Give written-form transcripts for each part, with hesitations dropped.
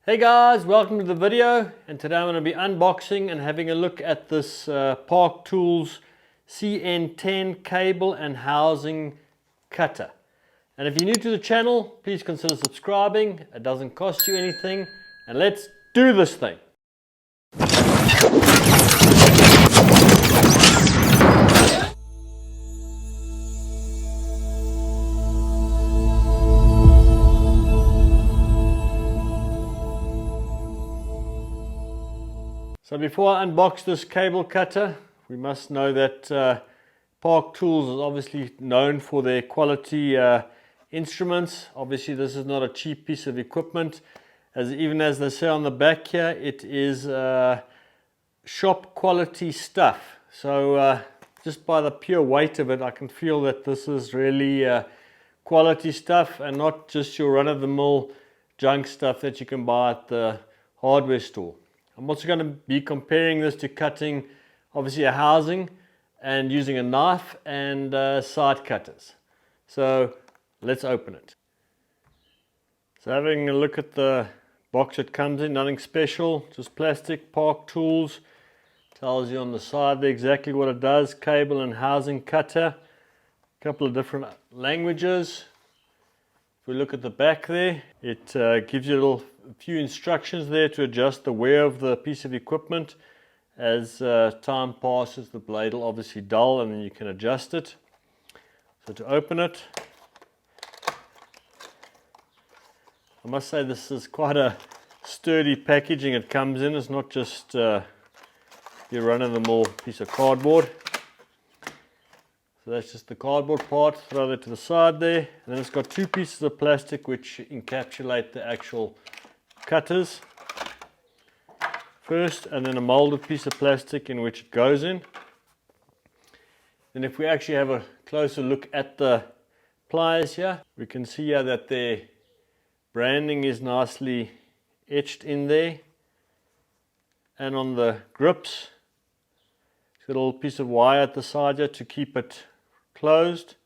Hey guys, welcome to the video, and today I'm going to be unboxing and having a look at this Park Tools CN-10 cable and housing cutter. And if you're new to the channel, please consider subscribing. It doesn't cost you anything, and let's do this thing. So before I unbox this cable cutter, we must know that Park Tools is obviously known for their quality instruments. Obviously this is not a cheap piece of equipment. Even as they say on the back here, it is shop quality stuff. So just by the pure weight of it, I can feel that this is really quality stuff and not just your run-of-the-mill junk stuff that you can buy at the hardware store. I'm also going to be comparing this to cutting obviously a housing and using a knife and side cutters. So let's open it. So having a look at the box it comes in, nothing special, just plastic. Park Tools tells you on the side there exactly what it does. Cable and housing cutter, a couple of different languages. If we look at the back there, it gives you a few instructions there to adjust the wear of the piece of equipment. As time passes, the blade will obviously dull and then you can adjust it. So to open it, I must say this is quite a sturdy packaging it comes in. It's not just your run-of-the-mill piece of cardboard. So that's just the cardboard part, throw that to the side there. And then it's got two pieces of plastic which encapsulate the actual cutters first, and then a molded piece of plastic in which it goes in. Then if we actually have a closer look at the pliers here, we can see here that their branding is nicely etched in there. And on the grips, it's got a little piece of wire at the side here to keep it closed.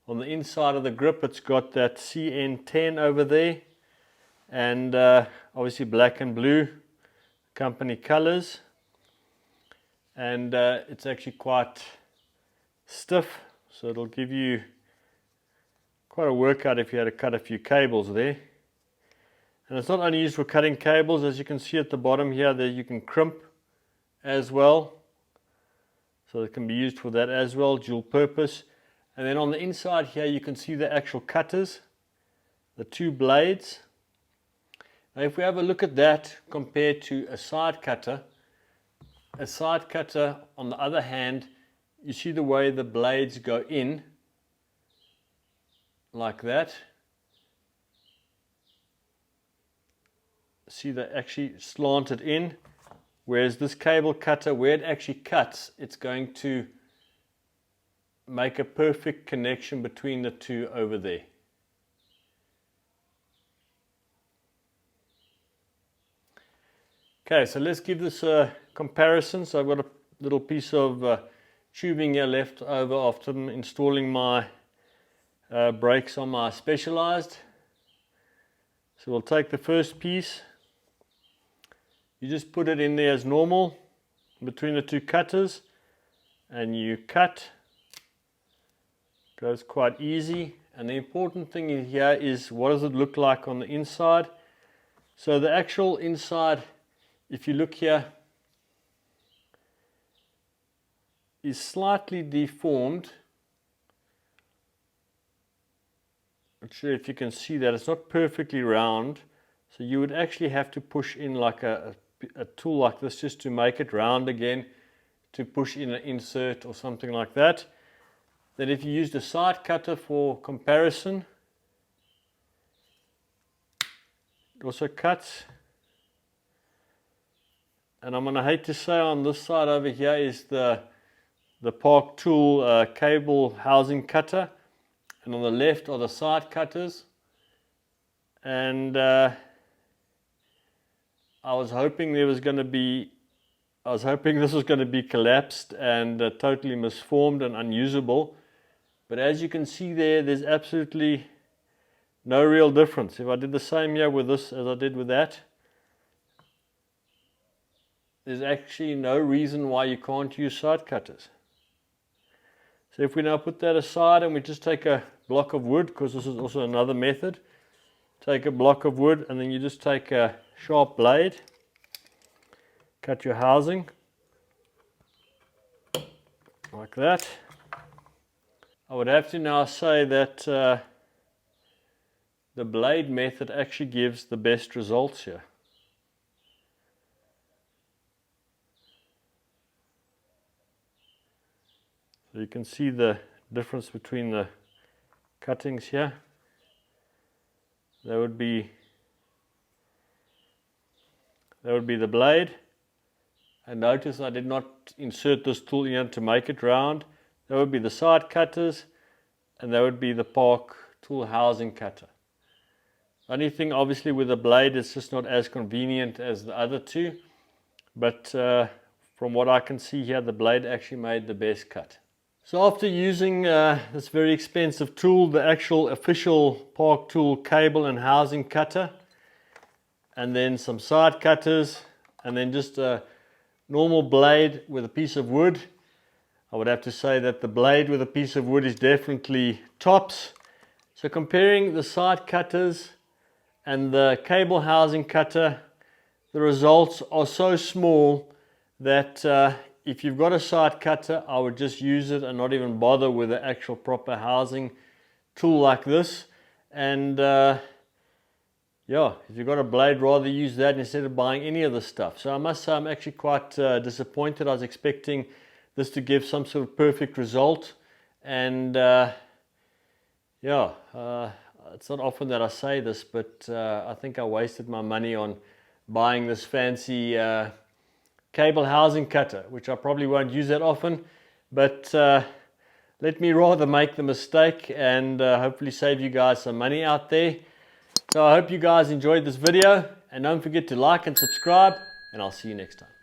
On the inside of the grip, it's got that CN-10 over there, and obviously black and blue company colors, and it's actually quite stiff, so it'll give you quite a workout if you had to cut a few cables there. And it's not only used for cutting cables, as you can see at the bottom here, that you can crimp as well. So it can be used for that as well, dual purpose. And then on the inside here you can see the actual cutters, the two blades. Now if we have a look at that compared to a side cutter on the other hand, you see the way the blades go in like that. See, they actually slanted in. Whereas this cable cutter, where it actually cuts, it's going to make a perfect connection between the two over there. Okay, so let's give this a comparison. So I've got a little piece of tubing here left over after installing my brakes on my Specialized. So we'll take the first piece. You just put it in there as normal between the two cutters and you cut. Goes quite easy. And the important thing here is, what does it look like on the inside? So the actual inside, if you look here, is slightly deformed. Not sure if you can see that. It's not perfectly round. So you would actually have to push in like a tool like this just to make it round again, to push in an insert or something like that. Then if you used a side cutter for comparison, it also cuts. And I'm going to hate to say, on this side over here is the Park Tool cable housing cutter, and on the left are the side cutters. And I was hoping this was going to be collapsed and totally misformed and unusable. But as you can see there, there's absolutely no real difference. If I did the same here with this as I did with that, there's actually no reason why you can't use side cutters. So if we now put that aside and we just take a block of wood, because this is also another method, take a block of wood and then you just take a sharp blade, cut your housing like that. I would have to now say that the blade method actually gives the best results here. So you can see the difference between the cuttings here. That would be the blade. And notice I did not insert this tool in to make it round. That would be the side cutters, and that would be the Park tool housing cutter. Only thing obviously with the blade, it's just not as convenient as the other two, but from what I can see here, the blade actually made the best cut. So after using this very expensive tool, the actual official Park tool cable and housing cutter, and then some side cutters, and then just a normal blade with a piece of wood, I would have to say that the blade with a piece of wood is definitely tops. So comparing the side cutters and the cable housing cutter, the results are so small that if you've got a side cutter, I would just use it and not even bother with the actual proper housing tool like this. And yeah, if you've got a blade, rather use that instead of buying any of the stuff. So I must say I'm actually quite disappointed. I was expecting this to give some sort of perfect result, and yeah, it's not often that I say this, but I think I wasted my money on buying this fancy cable housing cutter, which I probably won't use that often, but let me rather make the mistake and hopefully save you guys some money out there. So I hope you guys enjoyed this video, and don't forget to like and subscribe, and I'll see you next time.